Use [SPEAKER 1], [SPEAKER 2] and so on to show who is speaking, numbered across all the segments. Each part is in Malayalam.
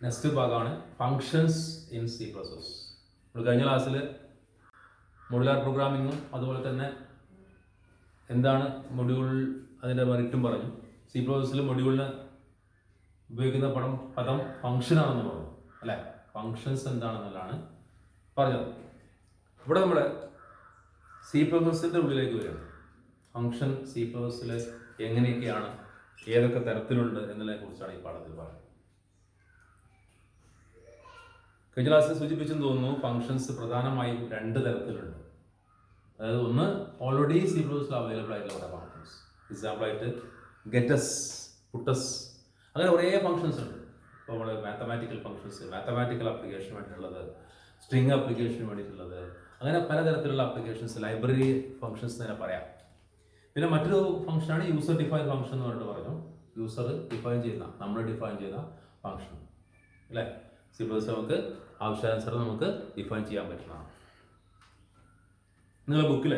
[SPEAKER 1] നെക്സ്റ്റ് ഭാഗമാണ് functions in C plus plus. നമ്മൾ കഴിഞ്ഞ ക്ലാസ്സിൽ മൊഡ്യൂലാർ പ്രോഗ്രാമിങ്ങും അതുപോലെ തന്നെ എന്താണ് മൊഡ്യൂൾ അതിൻ്റെ മെറിറ്റും പറഞ്ഞു. സി പ്ലസ് പ്ലസിൽ മൊഡ്യൂളിന് ഉപയോഗിക്കുന്ന പദം ഫങ്ഷനാണെന്ന് പറഞ്ഞു അല്ലേ. ഫങ്ഷൻസ് എന്താണെന്നുള്ളതാണ് പറഞ്ഞത്. ഇവിടെ നമ്മൾ സി പ്ലസ് പ്ലസിൻ്റെ ഉള്ളിലേക്ക് വരികയാണ്. ഫങ്ഷൻ സി പ്ലസ് പ്ലസിൽ എങ്ങനെയൊക്കെയാണ്, ഏതൊക്കെ തരത്തിലുണ്ട് എന്നതിനെ കുറിച്ചാണ് ഈ പാഠത്തിൽ പറയുന്നത്. കഴിഞ്ഞ ക്ലാസ്സിൽ സൂചിപ്പിച്ചെന്ന് തോന്നുന്നു, ഫങ്ഷൻസ് പ്രധാനമായും രണ്ട് തരത്തിലുണ്ട്. അതായത് ഒന്ന് ഓൾറെഡി സി പ്ലസ് പ്ലസിൽ അവൈലബിൾ ആയിട്ടുള്ള കുറേ ഫങ്ഷൻസ്, എക്സാമ്പിളായിട്ട് ഗെറ്റസ്, പുട്ടസ്, അങ്ങനെ കുറേ ഫങ്ഷൻസ് ഉണ്ട്. ഇപ്പോൾ നമ്മൾ മാത്തമാറ്റിക്കൽ ഫങ്ഷൻസ്, മാത്തമാറ്റിക്കൽ ആപ്ലിക്കേഷന് വേണ്ടിയിട്ടുള്ളത്, സ്ട്രിങ് ആപ്ലിക്കേഷന് വേണ്ടിയിട്ടുള്ളത്, അങ്ങനെ പലതരത്തിലുള്ള ആപ്ലിക്കേഷൻസ്, ലൈബ്രറി ഫങ്ഷൻസ് തന്നെ പറയാം. പിന്നെ മറ്റൊരു ഫംഗ്ഷനാണ് യൂസർ ഡിഫൈൻ ഫംഗ്ഷൻ എന്ന് പറഞ്ഞിട്ട് പറഞ്ഞു. യൂസർ ഡിഫൈൻ ചെയ്യുന്ന, നമ്മൾ ഡിഫൈൻ ചെയ്യുന്ന ഫംഗ്ഷൻ അല്ലേ. സി പ്ലസ് നമുക്ക് ആവശ്യാനുസരണം നമുക്ക് ഡിഫൈൻ ചെയ്യാൻ പറ്റുന്നതാണ്. നിങ്ങളുടെ ബുക്കിൽ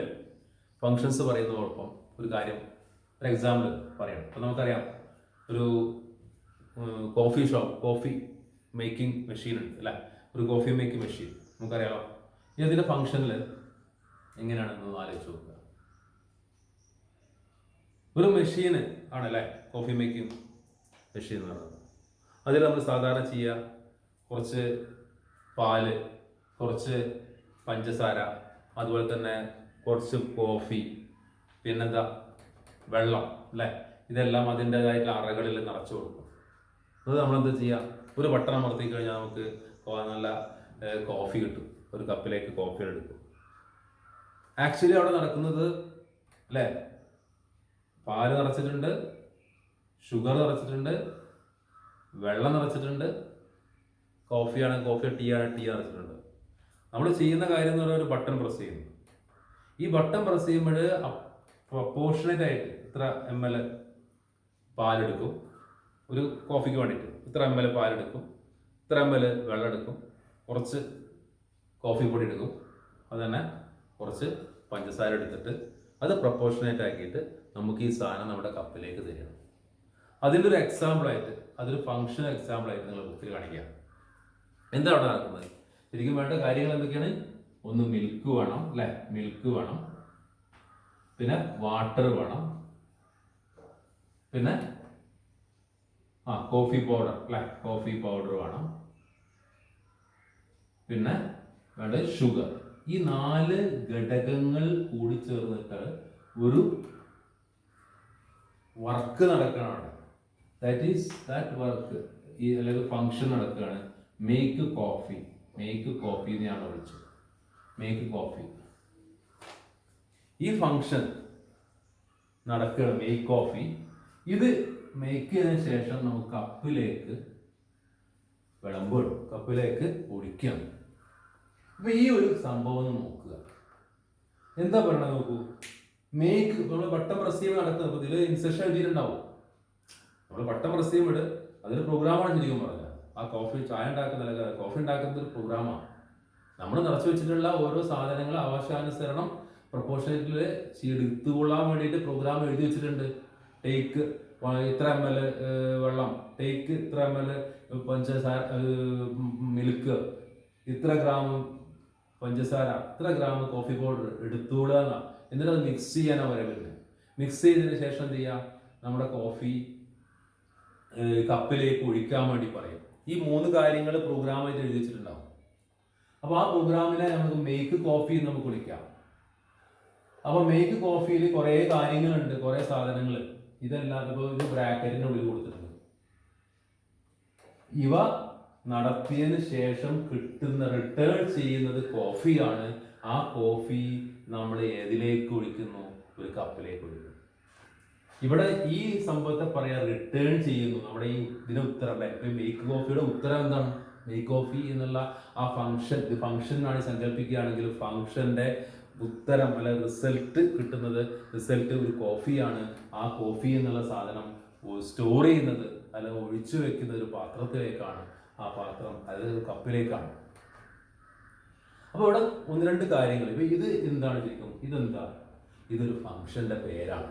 [SPEAKER 1] ഫങ്ഷൻസ് പറയുന്നതോടൊപ്പം ഒരു കാര്യം, ഒരു എക്സാമ്പിൾ പറയണം. അപ്പോൾ നമുക്കറിയാം, ഒരു coffee shop, coffee making machine ഉണ്ട് അല്ലേ. ഒരു കോഫി മേക്കിംഗ് മെഷീൻ നമുക്കറിയാമോ. ഇതിൻ്റെ ഫങ്ഷനിൽ എങ്ങനെയാണെന്ന് ആലോചിച്ച് നോക്കുക. ഒരു മെഷീന് ആണല്ലേ കോഫി മേക്കിംഗ് മെഷീൻ എന്ന് പറയുന്നത്. അതിൽ നമ്മൾ സാധാരണ ചെയ്യുക, കുറച്ച് പാല്, കുറച്ച് പഞ്ചസാര, അതുപോലെ തന്നെ കുറച്ച് കോഫി, പിന്നെന്താ വെള്ളം അല്ലേ. ഇതെല്ലാം അതിൻ്റേതായിട്ടുള്ള അറകളിൽ നിറച്ചു കൊടുക്കും. അത് നമ്മളെന്താ ചെയ്യുക, ഒരു ബട്ടൺ അമർത്തി കഴിഞ്ഞാൽ നമുക്ക് നല്ല കോഫി കിട്ടും. ഒരു കപ്പിലേക്ക് കോഫി എടുക്കും. ആക്ച്വലി അവിടെ നടക്കുന്നത് അല്ലേ, പാല് നിറച്ചിട്ടുണ്ട്, ഷുഗർ നിറച്ചിട്ടുണ്ട്, വെള്ളം നിറച്ചിട്ടുണ്ട്, കോഫിയാണ് കോഫി, ടീ ആണ് ടീ നിറച്ചിട്ടുണ്ട്. നമ്മൾ ചെയ്യുന്ന കാര്യം എന്ന് പറഞ്ഞാൽ ഒരു ബട്ടൺ പ്രസ് ചെയ്യുന്നു. ഈ ബട്ടൺ പ്രസ് ചെയ്യുമ്പോൾ പ്രൊപ്പോർഷണേറ്റ് ആയിട്ട് ഇത്ര ml പാലെടുക്കും. ഒരു കോഫിക്ക് വേണ്ടിയിട്ട് ഇത്ര ml പാലെടുക്കും, ഇത്ര ml വെള്ളം എടുക്കും, കുറച്ച് കോഫി പൊടി എടുക്കും, അത് തന്നെ കുറച്ച് പഞ്ചസാര എടുത്തിട്ട് അത് പ്രൊപ്പോർഷണേറ്റ് ആക്കിയിട്ട് നമുക്ക് ഈ സാധനം നമ്മുടെ കപ്പിലേക്ക് തരണം. അതിൻ്റെ ഒരു എക്സാമ്പിളായിട്ട്, അതൊരു ഫങ്ഷൻ എക്സാമ്പിളായിട്ട് നിങ്ങൾ ബുക്കിൽ കാണിക്കുക. എന്താ അവിടെ നടക്കുന്നത്? ശരിക്കും വേണ്ട കാര്യങ്ങൾ എന്തൊക്കെയാണ്? ഒന്ന് മിൽക്ക് വേണം അല്ലേ, മിൽക്ക് വേണം, പിന്നെ വാട്ടർ വേണം, പിന്നെ കോഫി പൗഡർ അല്ലേ, കോഫി പൗഡർ വേണം, പിന്നെ വേണ്ടത് ഷുഗർ. ഈ 4 ഘടകങ്ങൾ കൂടി ചേർന്നിട്ട് ഒരു വർക്ക് നടക്കുകയാണ്. ദാറ്റ് വർക്ക്, ഈ അല്ലെങ്കിൽ ഫങ്ഷൻ നടക്കുകയാണ്. മേക്ക് കോഫി, മേക്ക് കോഫി എന്നാണ് വിളിച്ചത്. മേക്ക് കോഫി, ഈ ഫങ്ഷൻ നടക്കുകയാണ്, മേക്ക് കോഫി. ഇത് മേക്ക് ചെയ്തതിനു ശേഷം നമുക്ക് കപ്പിലേക്ക് വിളമ്പും, കപ്പിലേക്ക് ഒഴിക്കണം. അപ്പൊ ഈ ഒരു സംഭവം നോക്കുക, എന്താ പറയണത് നോക്കൂ. മേക്ക്, നമ്മൾ ബട്ടൺ പ്രസ് ചെയ്യുമ്പോൾ നടക്കുന്നത്, ഇതിൽ ഇൻസെഷൻ എഴുതിയിട്ടുണ്ടാവും. നമ്മൾ ബട്ടൺ പ്രസ് ചെയ്യുമ്പോൾ അതൊരു പ്രോഗ്രാമാണ് ശരിക്കും പറഞ്ഞാൽ. ആ കോഫി, ചായ ഉണ്ടാക്കുന്ന, കോഫി ഉണ്ടാക്കുന്ന ഒരു പ്രോഗ്രാമാണ്. നമ്മൾ നിറച്ചു വെച്ചിട്ടുള്ള ഓരോ സാധനങ്ങൾ ആവശ്യാനുസരണം പ്രൊപ്പോർഷനേറ്റിൽ എടുത്തുകൊള്ളാൻ വേണ്ടിയിട്ട് പ്രോഗ്രാം എഴുതി വെച്ചിട്ടുണ്ട്. ടേക്ക് ഇത്ര ml വെള്ളം, ടേക്ക് ഇത്ര ml പഞ്ചസാര, മിൽക്ക് ഇത്ര ഗ്രാം പഞ്ചസാര, ഇത്ര ഗ്രാം കോഫി പൗഡർ എടുത്തുകൊള്ളുക എന്നാ. എന്നിട്ട് അത് മിക്സ് ചെയ്യാനാണ് പറയുന്നത്. മിക്സ് ചെയ്തതിന് ശേഷം എന്ത് ചെയ്യുക, നമ്മുടെ കോഫി കപ്പിലേക്ക് ഒഴിക്കാൻ വേണ്ടി പറയും. ഈ 3 കാര്യങ്ങൾ പ്രോഗ്രാമായിട്ട് എഴുതി വെച്ചിട്ടുണ്ടാവും. അപ്പോൾ ആ പ്രോഗ്രാമിനെ നമുക്ക് മേക്ക് കോഫി എന്ന് നമുക്ക് വിളിക്കാം. അപ്പോൾ മേക്ക് കോഫിയിൽ കുറേ കാര്യങ്ങളുണ്ട്, കുറേ സാധനങ്ങൾ. ഇതെല്ലാം ഇപ്പോൾ ഒരു ബ്രാക്കറ്റിൻ്റെ ഉള്ളിൽ കൊടുത്തിട്ടുണ്ട്. ഇവ നടത്തിയതിന് ശേഷം കിട്ടുന്ന, റിട്ടേൺ ചെയ്യുന്നത് കോഫിയാണ്. ആ കോഫി നമ്മൾ ഏതിലേക്ക് ഒഴിക്കുന്നു? ഒരു കപ്പിലേക്ക് ഒഴിക്കുന്നു. ഇവിടെ ഈ സംഭവത്തെ പറയാ റിട്ടേൺ ചെയ്യുന്നു. നമ്മുടെ ഈ ഇതിന് ഉത്തരം അല്ലേ, മേക്ക് കോഫിയുടെ ഉത്തരം എന്താണ്? മേക്ക് കോഫി എന്നുള്ള ആ ഫംഗ്ഷനാണ് സങ്കല്പിക്കുകയാണെങ്കിൽ ഫംഗ്ഷന്റെ ഉത്തരം അല്ലെ റിസൾട്ട് കിട്ടുന്നത്, റിസൾട്ട് ഒരു കോഫിയാണ്. ആ കോഫി എന്നുള്ള സാധനം സ്റ്റോർ ചെയ്യുന്നത് അല്ല ഒഴിച്ചു വെക്കുന്ന ഒരു പാത്രത്തിലേക്കാണ്. ആ പാത്രം അതായത് കപ്പിലേക്കാണ്. അപ്പോൾ ഇവിടെ 1-2 കാര്യങ്ങൾ. ഇപ്പൊ ഇത് എന്താണ് ശരിക്കും? ഇതെന്താ? ഇതൊരു ഫംഗ്ഷന്റെ പേരാണ്.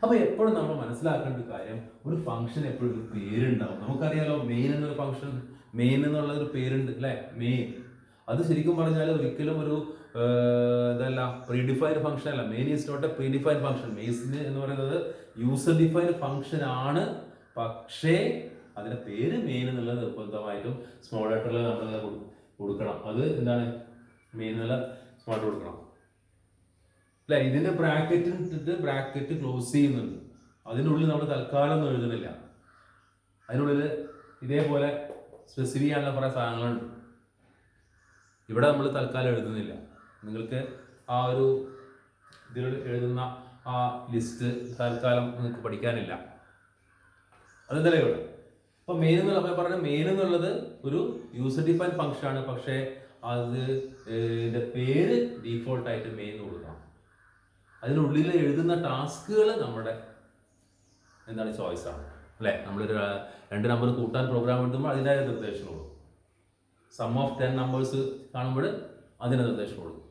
[SPEAKER 1] അപ്പോൾ എപ്പോഴും നമ്മൾ മനസ്സിലാക്കേണ്ട ഒരു കാര്യം, ഒരു ഫംഗ്ഷൻ എപ്പോഴും ഒരു പേരുണ്ടാവും. നമുക്കറിയാലോ മെയിൻ എന്നൊരു ഫംഗ്ഷൻ, മെയിൻ എന്നുള്ള ഒരു പേരുണ്ട് അല്ലേ, മെയിൻ. അത് ശരിക്കും പറഞ്ഞാൽ ഒരിക്കലും ഒരു ഇതല്ല, പ്രീഡിഫൈൻഡ് ഫംഗ്ഷൻ അല്ല. Main is not a predefined function. Main എന്ന് പറയുന്നത് യൂസർ ഡിഫൈൻഡ് ഫംഗ്ഷൻ ആണ്. പക്ഷേ അതിന്റെ പേര് മെയിൻ എന്നുള്ളത് നിർബന്ധമായിട്ടും സ്മോൾ ലെറ്ററിൽ നമ്മൾ കൊടുക്കണം. അത് എന്താണ്, മെയിൻ എന്നുള്ള സ്മോൾ ലെറ്റർ കൊടുക്കണം അല്ലെ. ഇതിന്റെ ബ്രാക്കറ്റ് ഇട്ടിട്ട് ബ്രാക്കറ്റ് ക്ലോസ് ചെയ്യുന്നുണ്ട്. അതിനുള്ളിൽ നമ്മൾ തൽക്കാലം ഒന്നും എഴുതുന്നില്ല. അതിനുള്ളിൽ ഇതേപോലെ സ്പെസിഫൈ ചെയ്യാനുള്ള കുറേ സാധനങ്ങളുണ്ട്. ഇവിടെ നമ്മൾ തൽക്കാലം എഴുതുന്നില്ല. നിങ്ങൾക്ക് ആ ഒരു ഇതിൽ എഴുതുന്ന ആ ലിസ്റ്റ് തൽക്കാലം നിങ്ങൾക്ക് പഠിക്കാനില്ല. അതെന്തല്ലേ ഇവിടെ. അപ്പൊ മെയിൻ എന്നുള്ള പറഞ്ഞ മെയിൻ എന്നുള്ളത് ഒരു യൂസർ ഡിഫൈൻഡ് ഫംഗ്ഷൻ ആണ്. പക്ഷേ അതിന്റെ പേര് ഡീഫോൾട്ട് ആയിട്ട് മെയിൻ കൊടുക്കണം. അതിനുള്ളിൽ എഴുതുന്ന ടാസ്കുകൾ നമ്മുടെ എന്താണ്, ചോയ്സ് ആണ് അല്ലേ. നമ്മളൊരു 2 നമ്പർ കൂട്ടാൻ പ്രോഗ്രാം എഴുതുമ്പോൾ അതിൻ്റെതായ നിർദ്ദേശം കൊടുക്കും. സം ഓഫ് 10 നമ്പേഴ്സ് കാണുമ്പോൾ അതിന് നിർദ്ദേശം കൊടുക്കും.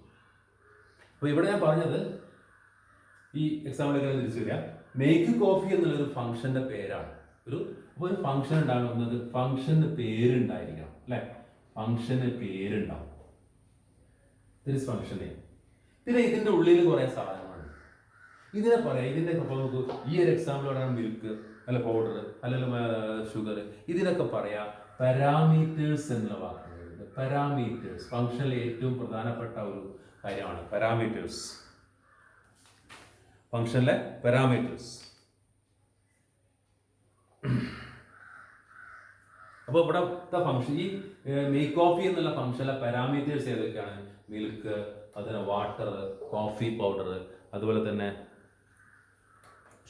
[SPEAKER 1] അപ്പോൾ ഇവിടെ ഞാൻ പറഞ്ഞത് ഈ എക്സാമ്പിളൊക്കെ തിരിച്ചു വരിക, മേക്ക് കോഫി എന്നുള്ളൊരു ഫംഗ്ഷന്റെ പേരാണ്. ഒരു ഫംഗ്ഷൻ ഉണ്ടാകുന്നത് ഫംഗ്ഷന് പേരുണ്ടായിരിക്കണം അല്ലെ. ഫംഗ്ഷന് പേരുണ്ടാവും. Function name. പിന്നെ ഇതിന്റെ ഉള്ളിൽ കുറെ സാധനങ്ങളുണ്ട്. ഇതിനെ പറയാം, ഇതിന്റെ നമുക്ക് ഈ ഒരു എക്സാമ്പിൾ പറയാൻ മിൽക്ക് അല്ല, പൗഡർ അല്ലെങ്കിൽ ഷുഗർ, ഇതിനൊക്കെ പറയാം പാരാമീറ്റേഴ്സ് എന്നുള്ള വാക്കുകൾ. പാരാമീറ്റേഴ്സ് ഫംഗ്ഷനിലെ ഏറ്റവും പ്രധാനപ്പെട്ട ഒരു കാര്യമാണ്. പാരാമീറ്റേഴ്സ്, ഫംഗ്ഷനിലെ പാരാമീറ്റേഴ്സ്. അപ്പോൾ ഇവിടെ ഫംഗ്ഷൻ, ഈ മേക്ക് കോഫി എന്നുള്ള ഫംഗ്ഷനിലെ പാരാമീറ്റേഴ്സ് ഏതൊക്കെയാണ്? മിൽക്ക്, അതിന് വാട്ടർ, കോഫി പൗഡർ, അതുപോലെ തന്നെ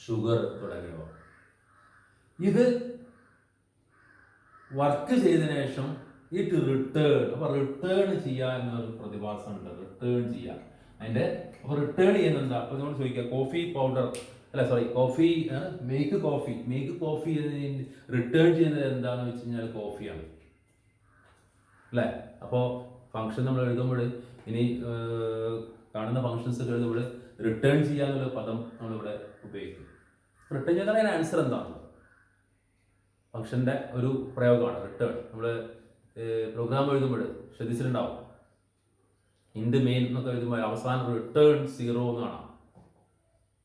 [SPEAKER 1] ഷുഗർ തുടങ്ങിയവ. ഇത് വർക്ക് ചെയ്തതിനു ശേഷം ഇറ്റ് റിട്ടേൺ. അപ്പൊ റിട്ടേൺ ചെയ്യുക എന്നൊരു പ്രതിഭാസം ഉണ്ട്. റിട്ടേൺ ചെയ്യുക അതിന്റെ. അപ്പൊ റിട്ടേൺ ചെയ്യുന്നത് എന്താ? അപ്പൊ നമ്മൾ ചോദിക്കുക കോഫി പൗഡർ അല്ല, sorry, coffee make coffee. Make coffee return ചെയ്യുന്നത് എന്താണെന്ന് വെച്ച് കഴിഞ്ഞാൽ കോഫിയാണ് അല്ലേ. അപ്പോൾ ഫംഗ്ഷൻ നമ്മൾ എഴുതുമ്പോൾ, ഇനി കാണുന്ന ഫംഗ്ഷൻസ് ഒക്കെ എഴുതുമ്പോൾ റിട്ടേൺ ചെയ്യാന്നുള്ള പദം നമ്മളിവിടെ ഉപയോഗിക്കും. റിട്ടേൺ ചെയ്താൽ അതിന് ആൻസർ എന്താണ്? ഫംഗ്ഷന്റെ ഒരു പ്രയോഗമാണ് റിട്ടേൺ. നമ്മൾ പ്രോഗ്രാം എഴുതുമ്പോൾ ശ്രദ്ധിച്ചിട്ടുണ്ടാവും, ഇൻഡ് മെയിൻ എന്നൊക്കെ എഴുതുമ്പോൾ അവസാനം റിട്ടേൺ 0 എന്നാണ്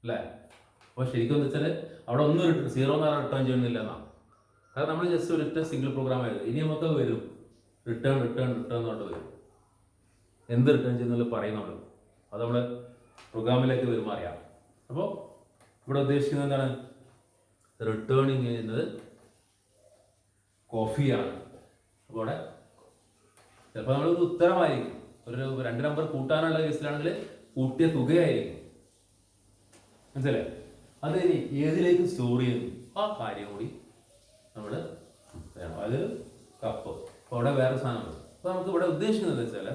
[SPEAKER 1] അല്ലേ. അപ്പോൾ ശരിക്കും എന്ന് വെച്ചാൽ അവിടെ ഒന്നും 0 എന്ന് റിട്ടേൺ ചെയ്യുന്നില്ല എന്നാണ്. കാരണം നമ്മൾ ജസ്റ്റ് ഒരിട്ട് സിംഗിൾ പ്രോഗ്രാം എഴുതും. ഇനി നമുക്ക് വരും റിട്ടേൺ റിട്ടേൺ റിട്ടേൺ എന്നോട്ട് വരും. എന്ത് റിട്ടേൺ ചെയ്യുന്നത് പറയുന്നുള്ളൂ. അത് നമ്മൾ പ്രോഗ്രാമിലേക്ക് വരുമ്പോൾ അറിയാം. അപ്പോൾ ഇവിടെ ഉദ്ദേശിക്കുന്നത് എന്താണ്? റിട്ടേണിങ് ചെയ്യുന്നത് കോഫിയാണ്. അപ്പോൾ അവിടെ ചിലപ്പോൾ നമ്മളൊരു ഉത്തരമായിരിക്കും. ഒരു 2 നമ്പർ കൂട്ടാനുള്ള കേസിലാണെങ്കിൽ കൂട്ടിയ തുകയായിരിക്കും. മനസ്സിലെ? അത് ഇനി ഏതിലേക്ക് സ്റ്റോർ ചെയ്യുന്നു ആ കാര്യം കൂടി നമ്മൾ വേണം. അത് കപ്പ്. അപ്പോൾ അവിടെ വേറെ സാധനങ്ങൾ. അപ്പോൾ നമുക്ക് ഇവിടെ ഉദ്ദേശിക്കുന്നത് വെച്ചാൽ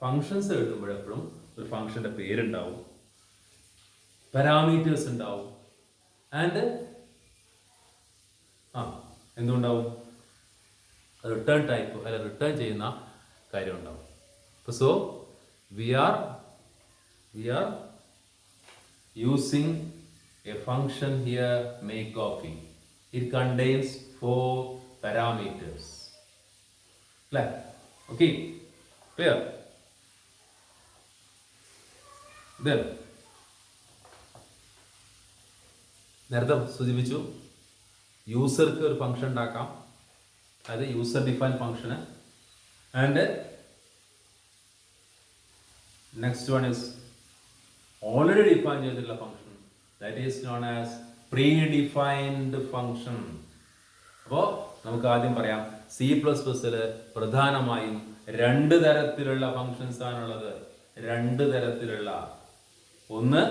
[SPEAKER 1] ഫങ്ഷൻസ് എഴുതുമ്പോഴെപ്പോഴും ഒരു ഫംഗ്ഷന്റെ പേരുണ്ടാവും, പാരാമീറ്റേഴ്സ് ഉണ്ടാവും, ആൻഡ് എന്തുണ്ടാവും? റിട്ടേൺ ടൈപ്പ് അല്ല റിട്ടേൺ ചെയ്യുന്ന കാര്യം ഉണ്ടാവും. So we are using a function here, make coffee. It contains 4 parameters. Okay, clear? Then നേരത്തെ സൂചിപ്പിച്ചു, യൂസർക്ക് ഒരു ഫംഗ്ഷൻ ഉണ്ടാക്കാം, അതായത് യൂസർ ഡിഫൈൻ ഫംഗ്ഷന്. And next one is already define ചെയ്തിട്ടുള്ള function, that is known as pre defined function. അപ്പോൾ നമുക്ക് ആദ്യം പറയാം, C++ൽ പ്രധാനമായും 2 തരത്തിലുള്ള ഫംഗ്ഷൻസ് ആണുള്ളത്. 2 തരത്തിലുള്ള, ഒന്ന്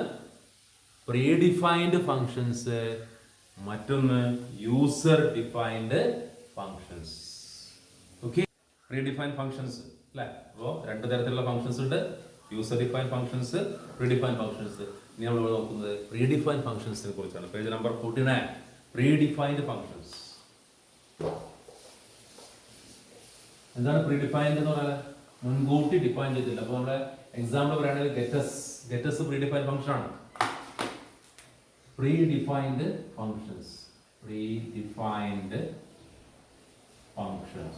[SPEAKER 1] പ്രീ ഡിഫൈൻഡ് ഫംഗ്ഷൻസ്, മറ്റൊന്ന് user defined functions. Okay, pre defined functions അല്ലേ. അപ്പോൾ 2 തരത്തിലുള്ള ഫംഗ്ഷൻസ് ഉണ്ട്, user defined functions, pre defined functions. ഇനി നമ്മൾ നോക്കുന്നത് പ്രീ ഡിഫൈൻഡ് ഫംഗ്ഷൻസിനെ കുറിച്ചാണ്. Page number 49, pre defined functions. എന്താണ് പ്രീ ഡിഫൈൻഡ് എന്ന് പറഞ്ഞാൽ? മുൻകൂട്ടി ഡിഫൈൻ ചെയ്തില്ല. അപ്പോൾ നമ്മുടെ എക്സാമ്പിൾ പറയുകയാണെങ്കിൽ ഗെറ്റസ് പ്രീ ഡിഫൈൻഡ് ഫംഗ്ഷൻ ആണ്. predefined functions. Predefined functions.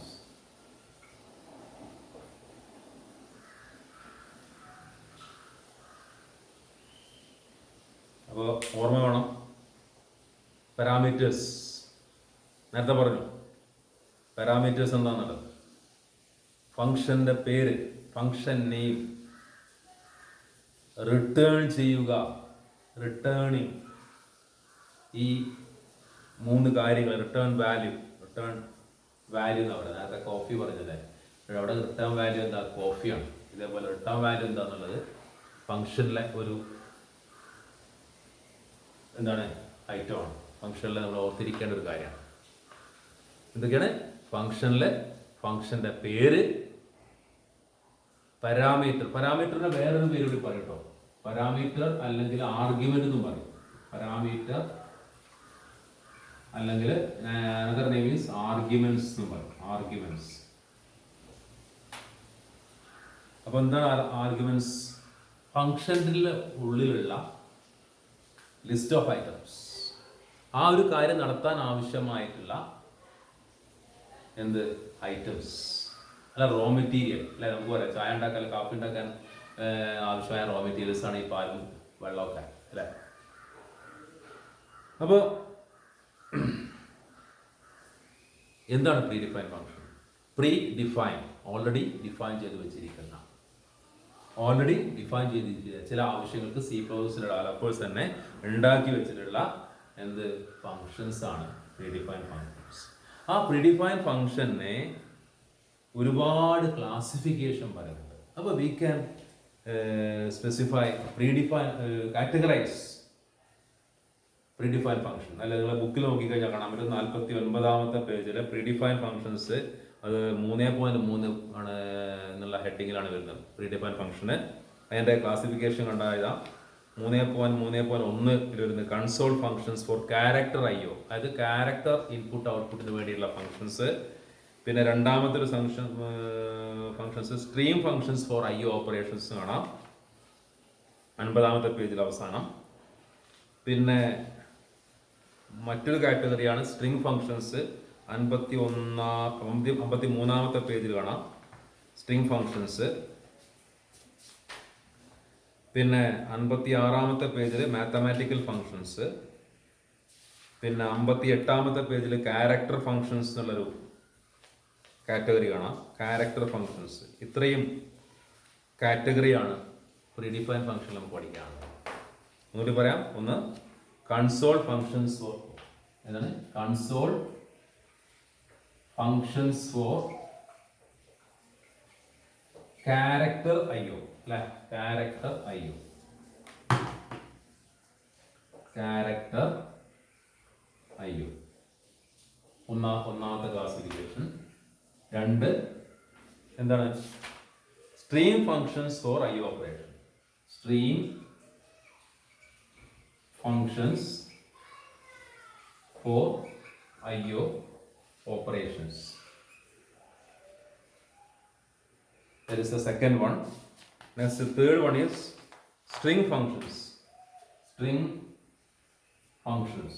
[SPEAKER 1] അപ്പോൾ ഓർമ്മ വേണം. പാരാമീറ്റേഴ്സ് നേരത്തെ പറഞ്ഞു. പാരാമീറ്റേഴ്സ് എന്താണെന്നുള്ളത് ഫംഗ്ഷൻ്റെ പേര്, ഫംഗ്ഷൻ നെയിം, റിട്ടേൺ ചെയ്യുക, റിട്ടേണിങ്, ഈ 3 കാര്യങ്ങൾ. റിട്ടേൺ വാല്യൂ എന്ന് പറയുന്നത് നേരത്തെ കോഫി പറഞ്ഞല്ലേ, അവിടെ റിട്ടേൺ വാല്യൂ എന്താ? കോഫിയാണ്. ഇതേപോലെ റിട്ടേൺ വാല്യൂ എന്താണെന്നുള്ളത് ഫംഗ്ഷനിലെ ഒരു എന്താണ്? ഐറ്റമാണ്. ഫംഗ്ഷനിൽ നമ്മൾ ഓർത്തിരിക്കേണ്ട ഒരു കാര്യമാണ്. എന്തൊക്കെയാണ്? ഫംഗ്ഷൻ്റെ പേര്, പാരാമീറ്റർ. പാരാമീറ്ററിന്റെ വേറൊരു പേര് കൂടി പറയട്ടോ. പാരാമീറ്റർ അല്ലെങ്കിൽ ആർഗ്യുമെന്റ് എന്നും പറയും. പാരാമീറ്റർ അല്ലെങ്കിൽ another name is arguments എന്നും പറയും. ആർഗ്യുമെന്റ്സ്. അപ്പൊ എന്താണ് ആർഗ്യുമെന്റ്സ്? ഫംഗ്ഷന്റെ ഉള്ളിലുള്ള ലിസ്റ്റ് ഓഫ് ഐറ്റംസ്. ആ ഒരു കാര്യം നടത്താൻ ആവശ്യമായിട്ടുള്ള എന്ത്? ഐറ്റംസ്. അല്ല, റോ മെറ്റീരിയൽ അല്ലെ. നമുക്ക് പറയാം ചായ ഉണ്ടാക്കാൻ, കാപ്പി ഉണ്ടാക്കാൻ ആവശ്യമായ റോ മെറ്റീരിയൽസ് ആണ് ഈ പാലും വെള്ളമൊക്കെ അല്ലേ. അപ്പോൾ എന്താണ് pre define function? Pre define, already define ചെയ്ത് വെച്ചിരിക്കുന്ന, ചില ആവശ്യങ്ങൾക്ക് C++ ഡെവലപ്പേഴ്സ് തന്നെ ഉണ്ടാക്കി വെച്ചിട്ടുള്ള എന്ത്? ഫങ്ഷൻസ് ആണ് പ്രീ ഡിഫൈൻ ഫങ്ഷൻസ്. ആ പ്രീ ഡിഫൈൻ ഫങ്ഷനെ ഒരുപാട് ക്ലാസിഫിക്കേഷൻ പറയുന്നുണ്ട്. അപ്പോൾ we can specify categorize predefined function. അല്ല, നിങ്ങൾ ബുക്കിൽ നോക്കിക്കഴിഞ്ഞാൽ കാണാൻ പറ്റും 49ാമത്തെ പേജിൽ പ്രീഡിഫൈൻ ഫംഗ്ഷൻസ്. അത് 3.3 ആണ് എന്നുള്ള ഹെഡിങ്ങിലാണ് വരുന്നത്. പ്രീഡിഫൈൻ ഫംഗ്ഷന് അതിൻ്റെ ക്ലാസിഫിക്കേഷൻ കണ്ടായതാ 3.3.1 വരുന്നത് console functions for character IO, അതായത് ക്യാരക്ടർ ഇൻപുട്ട് ഔട്ട്പുട്ടിന് വേണ്ടിയുള്ള ഫംഗ്ഷൻസ്. പിന്നെ രണ്ടാമത്തെ ഒരു functions stream functions for IO operations കാണാം 50ാമത്തെ പേജിൽ അവസാനം. പിന്നെ മറ്റൊരു കാറ്റഗറിയാണ് സ്ട്രിംഗ് ഫംഗ്ഷൻസ്. 53ാമത്തെ പേജിൽ കാണാം സ്ട്രിംഗ് ഫംഗ്ഷൻസ്. പിന്നെ 56ാമത്തെ പേജിൽ മാത്തമാറ്റിക്കൽ ഫംഗ്ഷൻസ്. പിന്നെ 58ാമത്തെ പേജിൽ ക്യാരക്ടർ ഫംഗ്ഷൻസ് എന്നുള്ളൊരു കാറ്റഗറി കാണാം, ക്യാരക്ടർ ഫംഗ്ഷൻസ്. ഇത്രയും കാറ്റഗറിയാണ് പ്രീഡിഫൈൻ ഫംഗ്ഷൻ നമുക്ക് പഠിക്കാനുള്ളത്. ഒന്നുകൂടി പറയാം. ഒന്ന് കൺസോൾ ഫംഗ്ഷൻസ് ഫോർ, എന്താണ്? Console functions for character IO അല്ലെ, ക്യാരക്ടർ IO, ക്യാരക്ടർ IO ഒന്നാമത്തെ ക്ലാസിഫിക്കേഷൻ. 2 എന്താണ്? Stream functions for IO operation. സ്ട്രീം functions for IO operations. That is the second one. Next, the third one is string functions. String functions.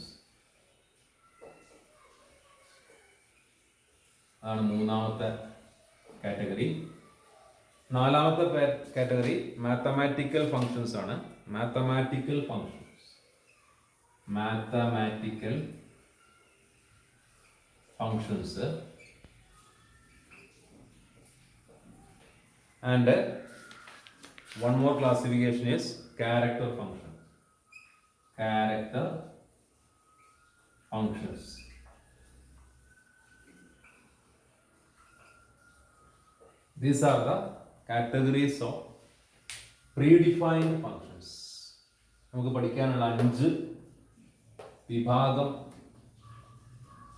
[SPEAKER 1] ആണ് മൂന്നാമത്തെ കാറ്റഗറി. 4ാമത്തെ കാറ്റഗറി മാത്തമാറ്റിക്കൽ ഫംഗ്ഷൻസ് ആണ്. Mathematical functions and one more classification is character functions. These are the categories of predefined functions. നമുക്ക് പഠിക്കാനുള്ള 5 വിഭാഗം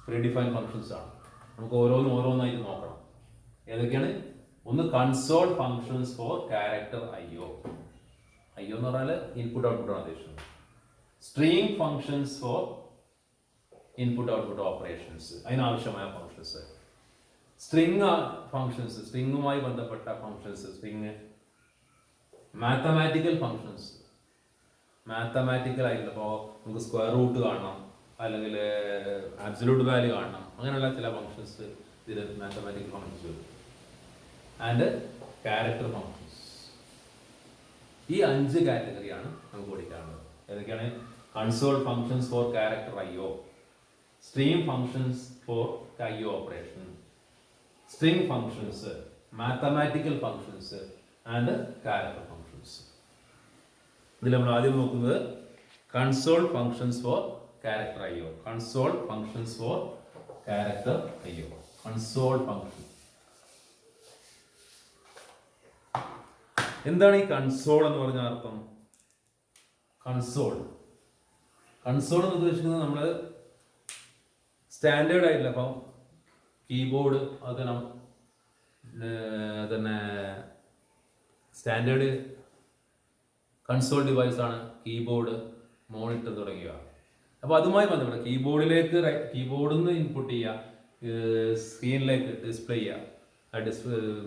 [SPEAKER 1] പ്രീഡിഫൈൻ ഫംഗ്ഷൻസ് ആണ്. നമുക്ക് ഓരോന്നായിട്ട് നോക്കണം. ഏതൊക്കെയാണ്? ഒന്ന് console functions for character IO എന്ന് പറഞ്ഞാൽ ഇൻപുട്ട് ഔട്ട്പുട്ട് ആണ് ഉദ്ദേശിക്കുന്നത്. Stream functions for input output operations, അതിനാവശ്യമായ ഫംഗ്ഷൻസ്. സ്ട്രിംഗ് ഫംഗ്ഷൻസ്, സ്ട്രിങ്ങുമായി ബന്ധപ്പെട്ട functions, string. Mathematical functions, mathematical ആയിട്ടുള്ള, ഇപ്പോൾ നമുക്ക് സ്ക്വയർ റൂട്ട് കാണണം, അല്ലെങ്കിൽ ആബ്സലൂട്ട് വാല്യൂ കാണണം, അങ്ങനെയുള്ള ചില ഫങ്ഷൻസ് ഇതിൽ മാത്തമാറ്റിക്കൽ ഫങ്ഷൻസ് വരും. And character functions. ഈ 5 കാറ്റഗറിയാണ് നമുക്ക് പഠിക്കാനുള്ളത്. ഏതൊക്കെയാണ്? Console functions four character IO, stream functions four IO operation, string functions, mathematical functions and character functions. ഇതിൽ നമ്മൾ ആദ്യം നോക്കുന്നത് console functions four character IO. Console functions four character IO. Console function എന്താണ്? ഈ കൺസോൾ എന്ന് പറഞ്ഞ അർത്ഥം? കൺസോൾ എന്ന് ഉദ്ദേശിക്കുന്നത് നമ്മൾ സ്റ്റാൻഡേർഡ് ആയിട്ടില്ല. അപ്പം കീബോർഡ് തന്നെ സ്റ്റാൻഡേർഡ് കൺസോൾ ഡിവൈസ് ആണ് കീബോർഡ്, മോണിറ്റർ തുടങ്ങിയവ. അപ്പോൾ അതുമായി ബന്ധപ്പെട്ട കീബോർഡിൽ നിന്ന് ഇൻപുട്ട് ചെയ്യുക, സ്ക്രീനിലേക്ക് ഡിസ്പ്ലേ ചെയ്യുക,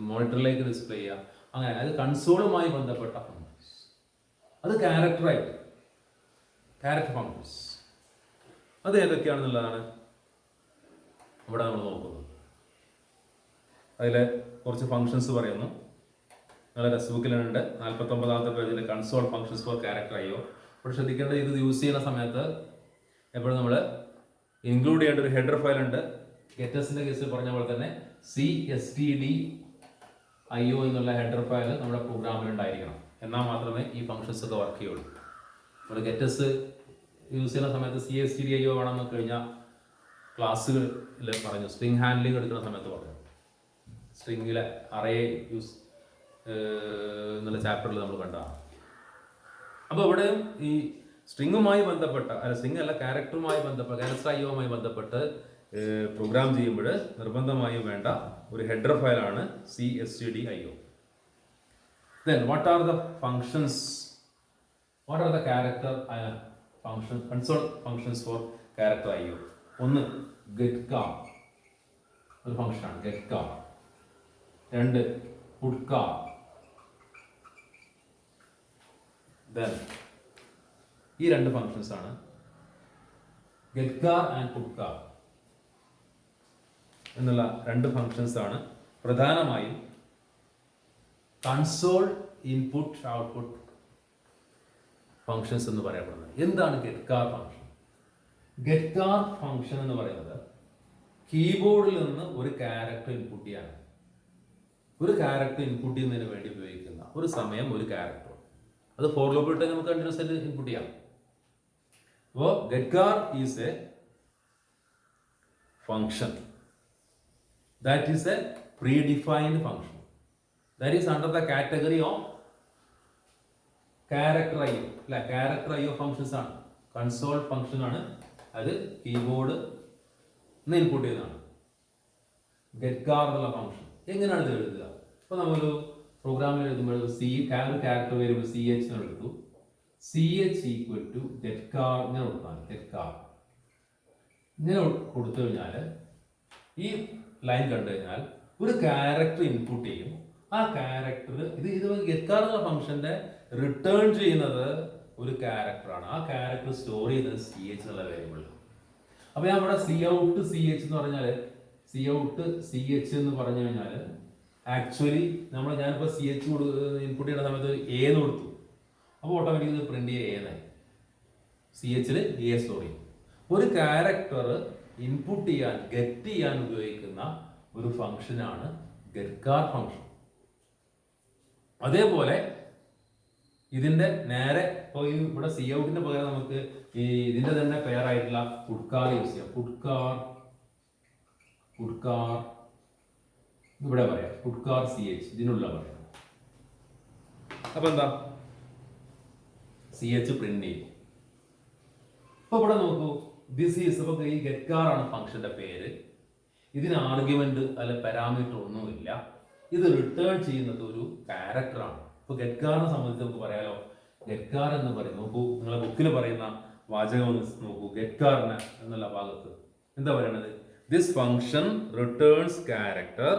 [SPEAKER 1] മോണിറ്ററിലേക്ക് ഡിസ്പ്ലേ ചെയ്യുക, അങ്ങനെ അത് കൺസോളുമായി ബന്ധപ്പെട്ട ഫങ്ഷൻസ്. അത് ക്യാരക്ടർ ഫങ്ഷൻസ്. അത് ഏതൊക്കെയാണെന്നുള്ളതാണ് ഇവിടെ നമ്മൾ നോക്കുന്നത്. അതിൽ കുറച്ച് ഫങ്ഷൻസ് പറയുന്നു. നിങ്ങളുടെ ടെക്സ്റ്റ് ബുക്കിലുണ്ട് 49ാമത്തെ പേജിൽ console functions four character IO. അപ്പോൾ ശ്രദ്ധിക്കേണ്ടത്, ഇത് യൂസ് ചെയ്യുന്ന സമയത്ത് എപ്പോഴും നമ്മൾ ഇൻക്ലൂഡ് ചെയ്യേണ്ട ഒരു ഹെഡർ ഫയൽ ഉണ്ട്. ഗെറ്റസിന്റെ കേസിൽ പറഞ്ഞ പോലെ തന്നെ CSTD.io എന്നുള്ള ഹെഡർ ഫയൽ നമ്മുടെ പ്രോഗ്രാമിൽ ഉണ്ടായിരിക്കണം. എന്നാൽ മാത്രമേ ഈ ഫങ്ഷൻസ് ഒക്കെ വർക്ക് ചെയ്യുള്ളൂ. നമ്മൾ ഗെറ്റസ് യൂസ് ചെയ്യുന്ന സമയത്ത് CSTD.io വേണമെന്ന് കഴിഞ്ഞാൽ ക്ലാസ്സുകളിൽ പറഞ്ഞു, സ്ട്രിംഗ് ഹാൻഡ്ലിംഗ് എടുക്കുന്ന സമയത്ത് പറഞ്ഞു, സ്ട്രിംഗിലെ അറേ യൂസ് എന്നുള്ള ചാപ്റ്ററിൽ നമ്മൾ കണ്ടതാണ്. അപ്പോൾ ഇവിടെ ഈ സ്ട്രിങ്ങുമായി ബന്ധപ്പെട്ട, സ്ട്രിങ് അല്ല ക്യാരക്ടറുമായി ബന്ധപ്പെട്ട, ക്യാരക്ടർ IOയുമായി ബന്ധപ്പെട്ട് പ്രോഗ്രാം ചെയ്യുമ്പോൾ നിർബന്ധമായും വേണ്ട ഒരു header ഫയലാണ് CSTD.io. Then what are the functions? What are the character function console functions for character IO? ഒന്ന് getChar, ഒരു ഫംഗ്ഷനാണ് getChar. 2 putChar. Then ഈ 2 ഫങ്ഷൻസ് ആണ് getChar ആൻഡ് putChar എന്നുള്ള 2 ഫങ്ഷൻസ് ആണ് പ്രധാനമായും കൺസോൾ ഇൻപുട്ട് ഔട്ട്പുട്ട് ഫങ്ഷൻസ് എന്ന് പറയപ്പെടുന്നത്. എന്താണ് getChar ഫങ്ഷൻ? getChar ഫങ്ഷൻ എന്ന് പറയുന്നത് കീബോർഡിൽ നിന്ന് ഒരു ക്യാരക്ടർ ഇൻപുട്ട് ചെയ്യാൻ, ഒരു ക്യാരക്ടർ ഇൻപുട്ട് ചെയ്യുന്നതിന് വേണ്ടി ഉപയോഗിക്കുന്ന ഒരു സമയം ഒരു ക്യാരക്ടർ. അത് ഫോർ ലൂപ്പ് ഇട്ട് നമുക്ക് കണ്ടിന്യൂസ് ആയിട്ട് ഇൻപുട്ട് ചെയ്യാം. അപ്പോൾ getChar is A function that is a predefined function that is under the category of character IO. അല്ല, character IO functions ആണ്. കൺസോൾ ഫംഗ്ഷൻ ആണ്. അത് കീബോർഡ് ഇൻപുട്ട് ചെയ്യുന്നതാണ്. getChar എന്നുള്ള ഫംഗ്ഷൻ എങ്ങനെയാണ് ഇത് എഴുതുക? അപ്പോൾ നമ്മളൊരു പ്രോഗ്രാമിൽ എഴുതുമ്പോൾ ഒരു ക്യാരക്ടർ വേരിയബിൾ CH എന്ന് എടുത്തു. CH ഈക്വൽ ടു getChar ഇങ്ങനെ കൊടുത്താണ്. getChar ഇങ്ങനെ കൊടുത്തു കഴിഞ്ഞാൽ ഈ ലൈൻ കണ്ടു കഴിഞ്ഞാൽ ഒരു ക്യാരക്ടർ ഇൻപുട്ട് ചെയ്യും. ആ ക്യാരക്ടർ ഇത് getChar എന്ന ഫംഗ്ഷന്റെ റിട്ടേൺ ചെയ്യുന്നത് ഒരു ക്യാരക്ടറാണ്. ആ ക്യാരക്ടർ സ്റ്റോർ ചെയ്യുന്നത് CH എന്നുള്ള വേരിയബിൾ. അപ്പൊ ഞാൻ ഇവിടെ Cout CH എന്ന് പറഞ്ഞാൽ Cout CH എന്ന് പറഞ്ഞു കഴിഞ്ഞാൽ ആക്ച്വലി ഞാനിപ്പോൾ CH ഇൻപുട്ട് ചെയ്യുന്ന സമയത്ത് A എന്ന് കൊടുത്തു. അപ്പോൾ ഓട്ടോമാറ്റിക്കലി പ്രിന്റ് ചെയ്യുക A എന്നായി. CHൽ A സ്റ്റോർ ചെയ്യും. ഒരു ക്യാരക്ടർ ഇൻപുട്ട് ചെയ്യാൻ ഗെറ്റ് ചെയ്യാൻ ഉപയോഗിക്കുന്ന ഒരു ഫംഗ്ഷനാണ് getChar ഫംഗ്ഷൻ. അതേപോലെ ഇതിന്റെ നേരെ ഇപ്പോൾ ഇവിടെ Coutന്റെ പകരം നമുക്ക് ഇതിന്റെ തന്നെ പേരായിട്ടുള്ള putChar യൂസ് ചെയ്യാം. putChar ഇവിടെ പറയാം. putChar CH ഇതിനുള്ള പറയാം. അപ്പൊ എന്താ CH പ്രിന്റ് ചെയ്യും. അപ്പൊ ഇവിടെ നോക്കൂ, ദിസ് ഈസ് അപ്പൊ ഈ getChar ആണ് ഫംഗ്ഷന്റെ പേര്. ഇതിന് ആർഗ്യുമെന്റ് അല്ല പാരാമീറ്റർ ഒന്നുമില്ല. ഇത് റിട്ടേൺ ചെയ്യുന്നത് ഒരു ക്യാരക്ടറാണ്. ഇപ്പൊ getCharനെ സംബന്ധിച്ച് നമുക്ക് പറയാലോ, getChar എന്ന് പറയുന്നത് നോക്കൂ, നിങ്ങളെ ബുക്കിൽ പറയുന്ന വാചകം നോക്കൂ. getCharന് എന്നുള്ള ഭാഗത്ത് എന്താ പറയണത്? This function returns character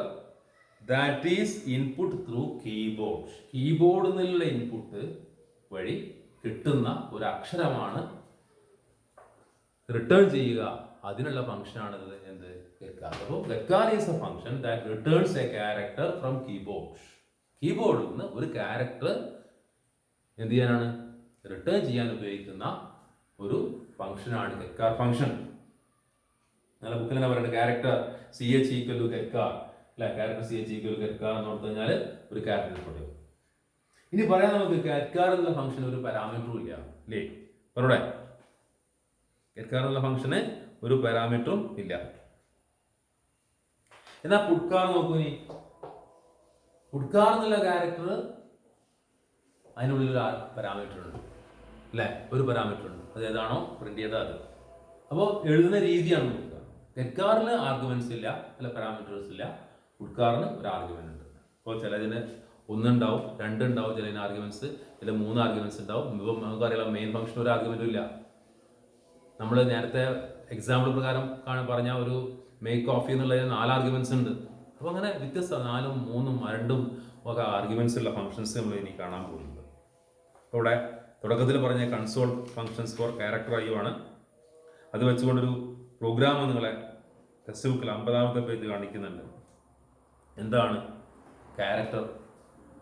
[SPEAKER 1] that is input through keyboard. കീബോർഡിൽ നിന്നുള്ള ഇൻപുട്ട് വഴി കിട്ടുന്ന ഒരു അക്ഷരമാണ് റിട്ടേൺ ചെയ്യുക. അതിനുള്ള ഫംഗ്ഷനാണ് ഇത് എന്ത് ഗെക്കാർ. അപ്പോൾ getchar is a function that returns a character from keyboard. കീബോർഡിൽ നിന്ന് ഒരു ക്യാരക്ടർ എന്ത് ചെയ്യാനാണ് റിട്ടേൺ ചെയ്യാൻ ഉപയോഗിക്കുന്ന ഒരു ഫംഗ്ഷനാണ് ഗെക്കാർ ഫംഗ്ഷൻ. നല്ല ബുക്കിൽ തന്നെ പറയുന്നത് ക്യാരക്ടർ CH ഈക്വൽ ടു ഗെക്കാർ അല്ലെ. ക്യാരക്ടർ CH ഈക്വൽ ടു ഗെക്കാർ എന്ന് കൊടുത്തു കഴിഞ്ഞാൽ ഒരു ക്യാരക്ടർ പറയും. ഇനി പറയാൻ നമുക്ക് ഗെക്കാർ എന്ന ഫംഗ്ഷൻ ഒരു പാരാമീറ്ററും ഇല്ല അല്ലേ. പറയട്ടെ, ഗെക്കാർ എന്നുള്ള ഫംഗ്ഷന് ഒരു പാരാമീറ്ററും ഇല്ല. എന്നാൽ പുട്ട്കാർ നോക്കൂ. ഇനി പുട്ട്കാർ എന്നുള്ള ക്യാരക്ടർ അതിനുള്ളിൽ ഒരു പാരാമീറ്റർ ഉണ്ട് അല്ലേ, ഒരു പാരാമീറ്റർ ഉണ്ട്. അത് ഏതാണോ പ്രിന്റ് ചെയ്താൽ അത്. അപ്പോൾ എഴുതുന്ന രീതിയാണ് നോക്കുക. ഗെക്കാറിന് ആർഗ്യുമെന്റ്സ് ഇല്ല, അല്ല പാരാമീറ്റേഴ്സ് ഇല്ല. പുട്ട്കാറിന് ഒരു ആർഗ്യുമെന്റ് ഉണ്ട്. അപ്പോൾ ചിലതിന് 1 ഉണ്ടാവും, 2 ഉണ്ടാവും, ചിലതിന് ആർഗ്യുമെന്റ്സ്, ചില 3 ആർഗ്യുമെന്റ്സ് ഉണ്ടാവും. ഇപ്പം നമുക്കറിയാം മെയിൻ ഫംഗ്ഷൻ ഒരു ആർഗ്യുമെന്റും ഇല്ല. നമ്മൾ നേരത്തെ എക്സാമ്പിൾ പ്രകാരം പറഞ്ഞ ഒരു മേക്ക് കോഫി എന്നുള്ളതിന് 4 ആർഗ്യുമെന്റ്സ് ഉണ്ട്. അപ്പോൾ അങ്ങനെ വ്യത്യസ്ത 4ഉം 3ഉം 2ഉം ഒക്കെ ആർഗ്യുമെന്റ്സ് ഉള്ള ഫംഗ്ഷൻസ് നമ്മൾ ഇനി കാണാൻ പോകുന്നുണ്ട്. അപ്പോൾ ഇവിടെ തുടക്കത്തിൽ പറഞ്ഞ console functions for character IO ആണ്. അത് വെച്ചുകൊണ്ടൊരു പ്രോഗ്രാം നിങ്ങളെ ടെക്സ്റ്റ് ബുക്കിൽ 50ാമത്തെ പേജ് കാണിക്കുന്നുണ്ട്. എന്താണ് ക്യാരക്ടർ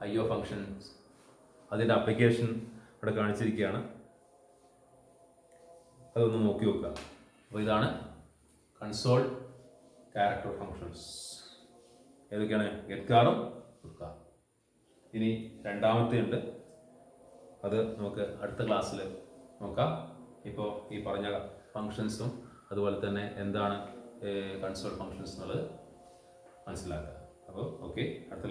[SPEAKER 1] IO ഫംഗ്ഷൻസ്, അതിൻ്റെ ആപ്ലിക്കേഷൻ ഇവിടെ കാണിച്ചിരിക്കുകയാണ്. അതൊന്ന് നോക്കി നോക്കുക. അപ്പോൾ ഇതാണ് കൺസോൾ ക്യാരക്ടർ ഫംഗ്ഷൻസ്. ഏതൊക്കെയാണ്? ഗെക്കാറും പുട്ട്കാറും. ഇനി രണ്ടാമത്തെ ഉണ്ട്, അത് നമുക്ക് അടുത്ത ക്ലാസ്സിൽ നോക്കാം. ഇപ്പോൾ ഈ പറഞ്ഞ ഫംഗ്ഷൻസും അതുപോലെ തന്നെ എന്താണ് കൺസോൾ ഫംഗ്ഷൻസ് എന്നുള്ളത് മനസ്സിലാക്കുക. അപ്പോൾ ഓക്കെ, അടുത്ത